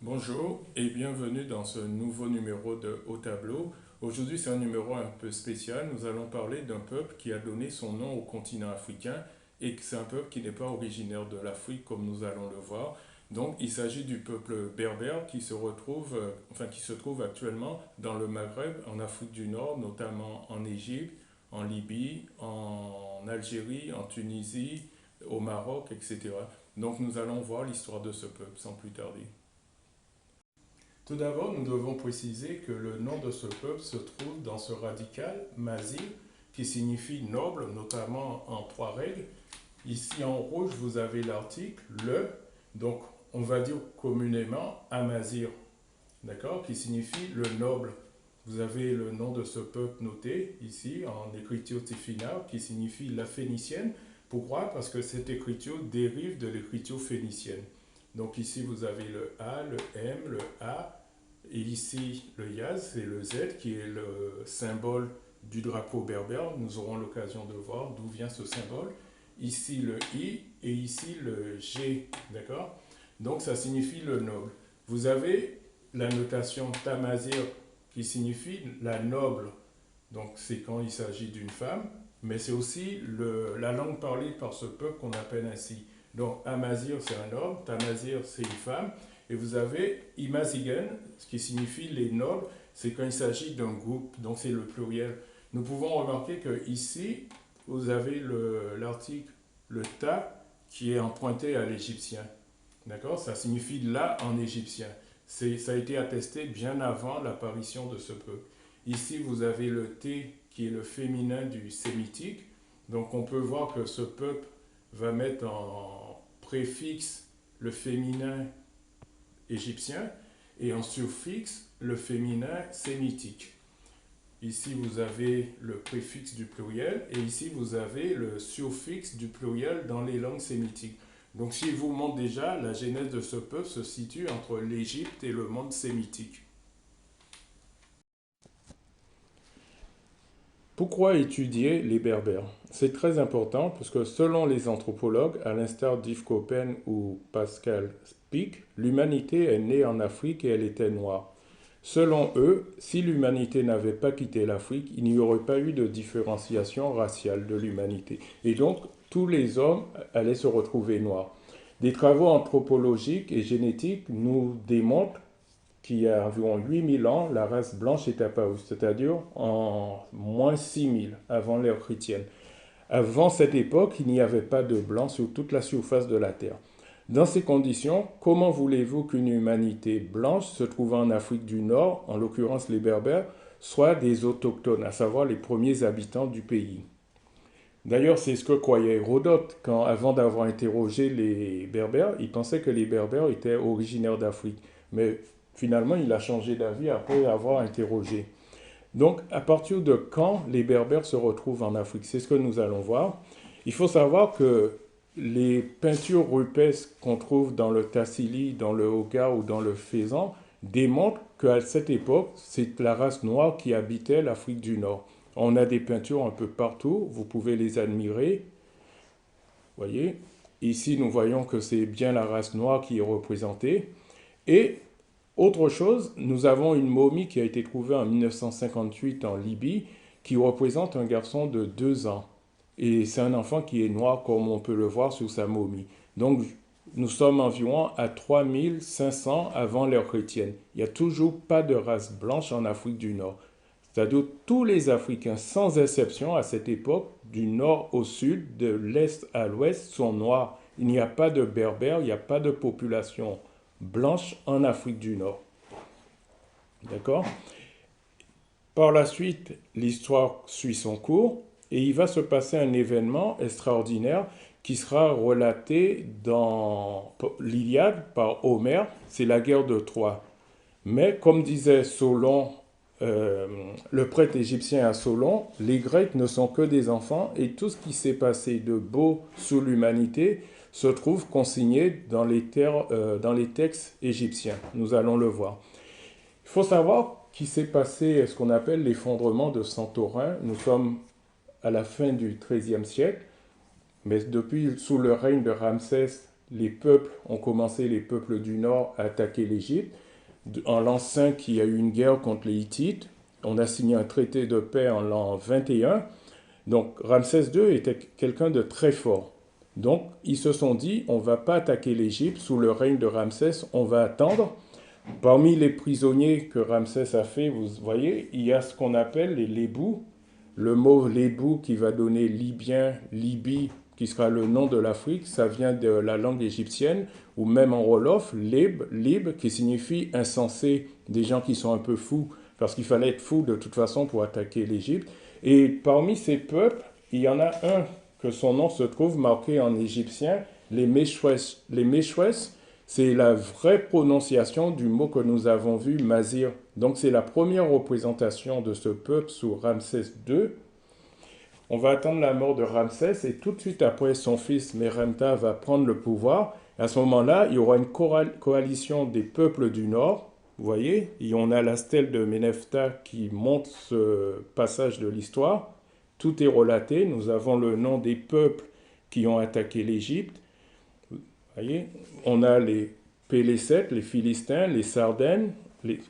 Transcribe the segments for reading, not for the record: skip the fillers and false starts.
Bonjour et bienvenue dans ce nouveau numéro de Haut Tableau. Aujourd'hui, c'est un numéro un peu spécial. Nous allons parler d'un peuple qui a donné son nom au continent africain et que c'est un peuple qui n'est pas originaire de l'Afrique comme nous allons le voir. Donc, il s'agit du peuple berbère qui se retrouve, qui se trouve actuellement dans le Maghreb, en Afrique du Nord, notamment en Égypte, en Libye, en Algérie, en Tunisie, au Maroc, etc. Donc, nous allons voir l'histoire de ce peuple sans plus tarder. Tout d'abord, nous devons préciser que le nom de ce peuple se trouve dans ce radical mazir qui signifie noble, notamment en trois règles. Ici en rouge, vous avez l'article le, donc on va dire communément amazir, d'accord, qui signifie le noble. Vous avez le nom de ce peuple noté ici en écriture tifinagh qui signifie la phénicienne. Pourquoi? Parce que cette écriture dérive de l'écriture phénicienne. Donc ici vous avez le A, le M, le A, et ici le Yaz, c'est le Z qui est le symbole du drapeau berbère. Nous aurons l'occasion de voir d'où vient ce symbole. Ici le I et ici le G, d'accord? Donc ça signifie le noble. Vous avez la notation tamazir qui signifie la noble. Donc c'est quand il s'agit d'une femme, mais c'est aussi la langue parlée par ce peuple qu'on appelle ainsi. Donc amazir c'est un homme, tamazir c'est une femme, et vous avez imazigen, ce qui signifie les nobles, c'est quand il s'agit d'un groupe, donc c'est le pluriel. Nous pouvons remarquer que ici vous avez l'article le ta qui est emprunté à l'égyptien. D'accord? Ça signifie là en égyptien. Ça a été attesté bien avant l'apparition de ce peuple. Ici, vous avez le T qui est le féminin du sémitique. Donc, on peut voir que ce peuple va mettre en préfixe le féminin égyptien et en suffixe le féminin sémitique. Ici, vous avez le préfixe du pluriel et ici, vous avez le suffixe du pluriel dans les langues sémitiques. Donc, si je vous montre déjà, la genèse de ce peuple se situe entre l'Égypte et le monde sémitique. Pourquoi étudier les Berbères? C'est très important parce que selon les anthropologues, à l'instar d'Yves Coppen ou Pascal Spic, l'humanité est née en Afrique et elle était noire. Selon eux, si l'humanité n'avait pas quitté l'Afrique, il n'y aurait pas eu de différenciation raciale de l'humanité. Et donc, tous les hommes allaient se retrouver noirs. Des travaux anthropologiques et génétiques nous démontrent qu'il y a environ 8000 ans, la race blanche est apparue, c'est-à-dire en moins 6000 avant l'ère chrétienne. Avant cette époque, il n'y avait pas de blanc sur toute la surface de la Terre. Dans ces conditions, comment voulez-vous qu'une humanité blanche se trouvant en Afrique du Nord, en l'occurrence les Berbères, soit des autochtones, à savoir les premiers habitants du pays? D'ailleurs, c'est ce que croyait Hérodote quand, avant d'avoir interrogé les Berbères, il pensait que les Berbères étaient originaires d'Afrique. Mais finalement, il a changé d'avis après avoir interrogé. Donc, à partir de quand les Berbères se retrouvent en Afrique? C'est ce que nous allons voir. Il faut savoir que les peintures rupestres qu'on trouve dans le Tassili, dans le Hogar ou dans le Faisan démontrent qu'à cette époque, c'est la race noire qui habitait l'Afrique du Nord. On a des peintures un peu partout, vous pouvez les admirer. Voyez, ici nous voyons que c'est bien la race noire qui est représentée. Et autre chose, nous avons une momie qui a été trouvée en 1958 en Libye qui représente un garçon de 2 ans. Et c'est un enfant qui est noir comme on peut le voir sur sa momie. Donc nous sommes environ à 3500 avant l'ère chrétienne. Il n'y a toujours pas de race blanche en Afrique du Nord. C'est-à-dire tous les Africains, sans exception, à cette époque, du nord au sud, de l'est à l'ouest, sont noirs. Il n'y a pas de berbères, il n'y a pas de population blanche en Afrique du Nord. D'accord? Par la suite, l'histoire suit son cours et il va se passer un événement extraordinaire qui sera relaté dans l'Iliade par Homère, c'est la guerre de Troie. Mais comme disait Solon, le prêtre égyptien à Solon, les Grecs ne sont que des enfants et tout ce qui s'est passé de beau sous l'humanité se trouve consigné dans dans les textes égyptiens. Nous allons le voir. Il faut savoir qu'il s'est passé ce qu'on appelle l'effondrement de Santorin. Nous sommes à la fin du XIIIe siècle, mais depuis sous le règne de Ramsès les peuples ont commencé, les peuples du Nord, à attaquer l'Égypte. En l'an 5, il y a eu une guerre contre les Hittites. On a signé un traité de paix en l'an 21. Donc Ramsès II était quelqu'un de très fort. Donc ils se sont dit, on ne va pas attaquer l'Égypte sous le règne de Ramsès, on va attendre. Parmi les prisonniers que Ramsès a fait, vous voyez, il y a ce qu'on appelle les lébous. Le mot lébou qui va donner libyen, Libye, qui sera le nom de l'Afrique, ça vient de la langue égyptienne, ou même en wolof, lib, qui signifie insensé, des gens qui sont un peu fous, parce qu'il fallait être fou de toute façon pour attaquer l'Égypte. Et parmi ces peuples, il y en a un que son nom se trouve marqué en égyptien, les Méchouès. Les Méchouès, c'est la vraie prononciation du mot que nous avons vu, Mazir. Donc c'est la première représentation de ce peuple sous Ramsès II. On va attendre la mort de Ramsès et tout de suite après, son fils Meremta va prendre le pouvoir. À ce moment-là, il y aura une coalition des peuples du Nord. Vous voyez, et on a la stèle de Menefta qui montre ce passage de l'histoire. Tout est relaté. Nous avons le nom des peuples qui ont attaqué l'Égypte. Vous voyez, on a les Pélécètes, les Philistins, les Sardennes.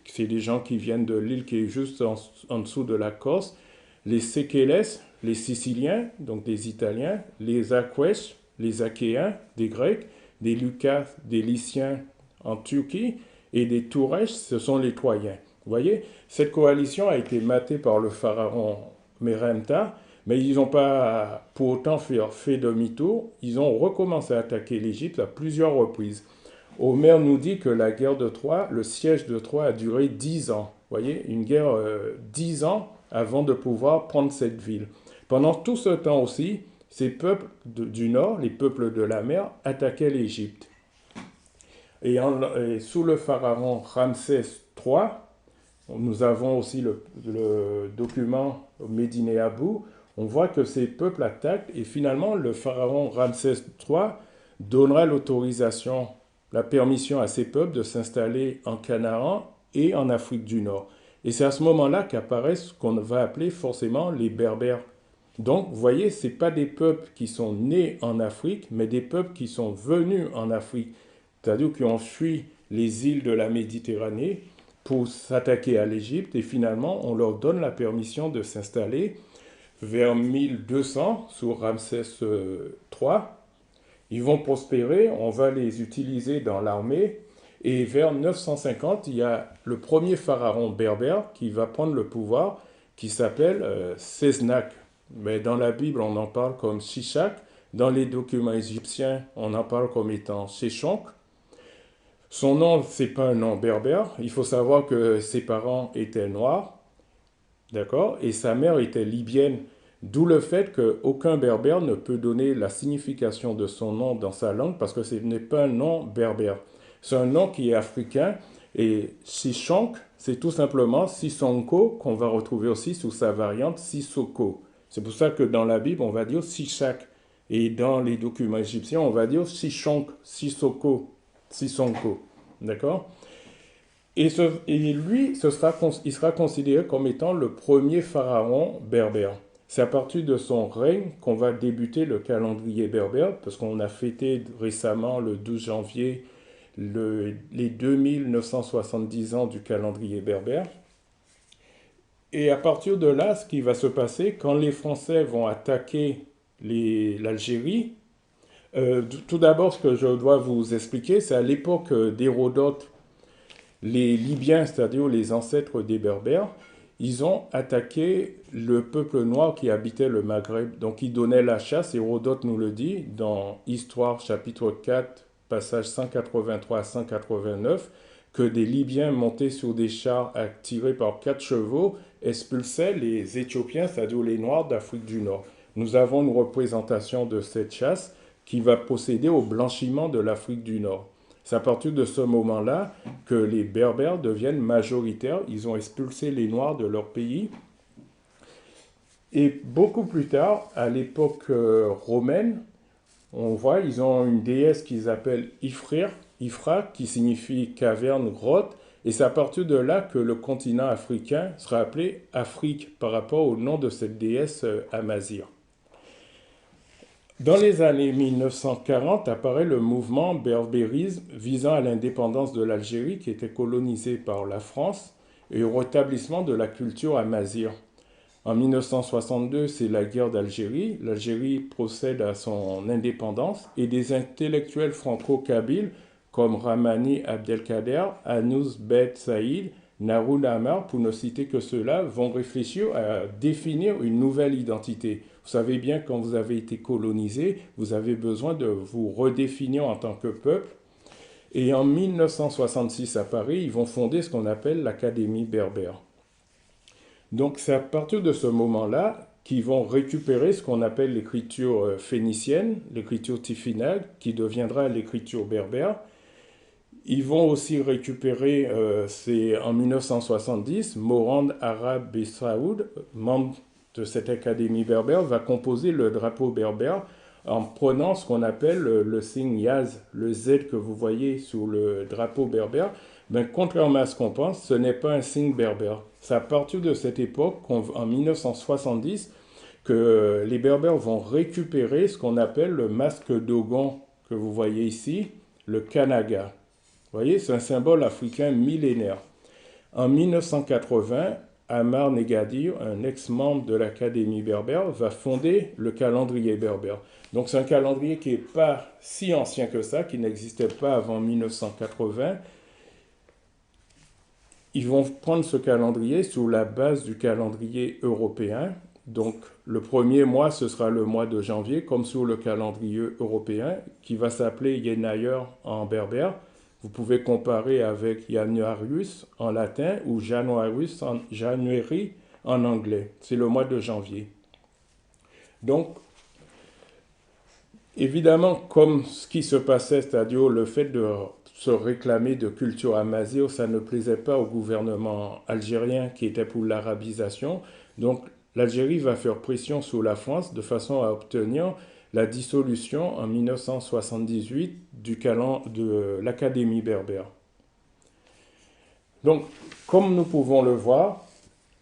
C'est des gens qui viennent de l'île qui est juste en dessous de la Corse. Les Sékélès, les Siciliens, donc des Italiens, les Aquèches, les Achéens, des Grecs, des Lucas, des Lyciens en Turquie, et des Tourèches, ce sont les Troyens. Vous voyez, cette coalition a été matée par le pharaon Meremta, mais ils n'ont pas pour autant fait demi-tour. Ils ont recommencé à attaquer l'Égypte à plusieurs reprises. Homère nous dit que la guerre de Troie, le siège de Troie a duré 10 ans. Vous voyez, une guerre 10 ans avant de pouvoir prendre cette ville. Pendant tout ce temps aussi, ces peuples du Nord, les peuples de la mer, attaquaient l'Égypte. Et sous le pharaon Ramsès III, nous avons aussi le document Médinéabou, on voit que ces peuples attaquent et finalement le pharaon Ramsès III donnera l'autorisation, la permission à ces peuples de s'installer en Canaan et en Afrique du Nord. Et c'est à ce moment-là qu'apparaissent ce qu'on va appeler forcément les Berbères. Donc, vous voyez, ce n'est pas des peuples qui sont nés en Afrique, mais des peuples qui sont venus en Afrique. C'est-à-dire qui ont fui les îles de la Méditerranée pour s'attaquer à l'Égypte. Et finalement, on leur donne la permission de s'installer vers 1200 sous Ramsès III. Ils vont prospérer, on va les utiliser dans l'armée. Et vers 950, il y a le premier pharaon berbère qui va prendre le pouvoir, qui s'appelle Cézanne. Mais dans la Bible, on en parle comme Shishak. Dans les documents égyptiens, on en parle comme étant Sheshonk. Son nom, ce n'est pas un nom berbère. Il faut savoir que ses parents étaient noirs, d'accord, et sa mère était libyenne. D'où le fait qu'aucun berbère ne peut donner la signification de son nom dans sa langue parce que ce n'est pas un nom berbère. C'est un nom qui est africain et Shishonk, c'est tout simplement Sisonko qu'on va retrouver aussi sous sa variante Sissoko. C'est pour ça que dans la Bible, on va dire Shishak. Et dans les documents égyptiens, on va dire Shishonk, Sissoko, Sisonko. D'accord? Et lui, il sera considéré comme étant le premier pharaon berbère. C'est à partir de son règne qu'on va débuter le calendrier berbère, parce qu'on a fêté récemment, le 12 janvier, les 2970 ans du calendrier berbère. Et à partir de là, ce qui va se passer, quand les Français vont attaquer l'Algérie, tout d'abord, ce que je dois vous expliquer, c'est à l'époque d'Hérodote, les Libyens, c'est-à-dire les ancêtres des Berbères, ils ont attaqué le peuple noir qui habitait le Maghreb. Donc ils donnaient la chasse, Hérodote nous le dit, dans Histoire chapitre 4, passage 183 à 189, que des Libyens montés sur des chars tirés par 4 chevaux expulsaient les Éthiopiens, c'est-à-dire les Noirs d'Afrique du Nord. Nous avons une représentation de cette chasse qui va procéder au blanchiment de l'Afrique du Nord. C'est à partir de ce moment-là que les Berbères deviennent majoritaires. Ils ont expulsé les Noirs de leur pays. Et beaucoup plus tard, à l'époque romaine, on voit, ils ont une déesse qu'ils appellent Ifra, qui signifie caverne, grotte. Et c'est à partir de là que le continent africain sera appelé Afrique par rapport au nom de cette déesse Amazir. Dans les années 1940 apparaît le mouvement berbérisme visant à l'indépendance de l'Algérie qui était colonisée par la France et au rétablissement de la culture amazigh. En 1962, c'est la guerre d'Algérie. L'Algérie procède à son indépendance et des intellectuels franco-kabyles comme Ramani Abdelkader, Anouz Bet Saïd, Naroun Amar, pour ne citer que ceux-là, vont réfléchir à définir une nouvelle identité. Vous savez bien, quand vous avez été colonisé, vous avez besoin de vous redéfinir en tant que peuple. Et en 1966 à Paris, ils vont fonder ce qu'on appelle l'Académie berbère. Donc c'est à partir de ce moment-là qu'ils vont récupérer ce qu'on appelle l'écriture phénicienne, l'écriture tifinagh, qui deviendra l'écriture berbère. Ils vont aussi récupérer, c'est en 1970, Morand Arab Bessaoud, membre de cette académie berbère, va composer le drapeau berbère en prenant ce qu'on appelle le signe Yaz, le Z que vous voyez sur le drapeau berbère. Ben, contrairement à ce qu'on pense, ce n'est pas un signe berbère. C'est à partir de cette époque, en 1970, que les berbères vont récupérer ce qu'on appelle le masque dogon que vous voyez ici, le kanaga. Vous voyez, c'est un symbole africain millénaire. En 1980, Ammar Negadir, un ex-membre de l'Académie berbère, va fonder le calendrier berbère. Donc c'est un calendrier qui n'est pas si ancien que ça, qui n'existait pas avant 1980. Ils vont prendre ce calendrier sous la base du calendrier européen. Donc le premier mois, ce sera le mois de janvier, comme sur le calendrier européen, qui va s'appeler Yenayer en berbère. Vous pouvez comparer avec Januarius en latin ou January en anglais. C'est le mois de janvier. Donc, évidemment, comme ce qui se passait, c'est-à-dire le fait de se réclamer de culture amazigh, ça ne plaisait pas au gouvernement algérien qui était pour l'arabisation. Donc, l'Algérie va faire pression sur la France de façon à obtenir la dissolution en 1978 de l'Académie berbère. Donc, comme nous pouvons le voir,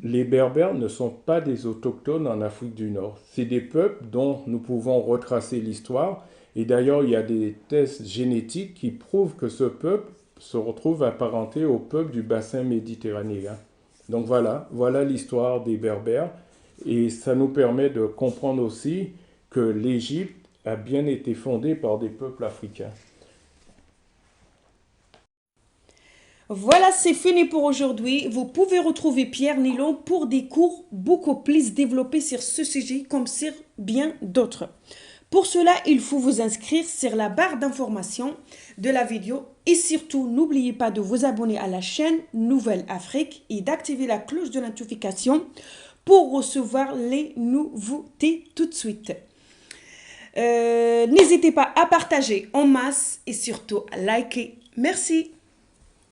les Berbères ne sont pas des autochtones en Afrique du Nord. C'est des peuples dont nous pouvons retracer l'histoire. Et d'ailleurs, il y a des tests génétiques qui prouvent que ce peuple se retrouve apparenté au peuple du bassin méditerranéen. Donc voilà l'histoire des Berbères. Et ça nous permet de comprendre aussi que l'Égypte a bien été fondée par des peuples africains. Voilà, c'est fini pour aujourd'hui. Vous pouvez retrouver Pierre Nilon pour des cours beaucoup plus développés sur ce sujet comme sur bien d'autres. Pour cela, il faut vous inscrire sur la barre d'information de la vidéo et surtout, n'oubliez pas de vous abonner à la chaîne Nouvelle Afrique et d'activer la cloche de notification pour recevoir les nouveautés tout de suite. N'hésitez pas à partager en masse et surtout à liker. Merci.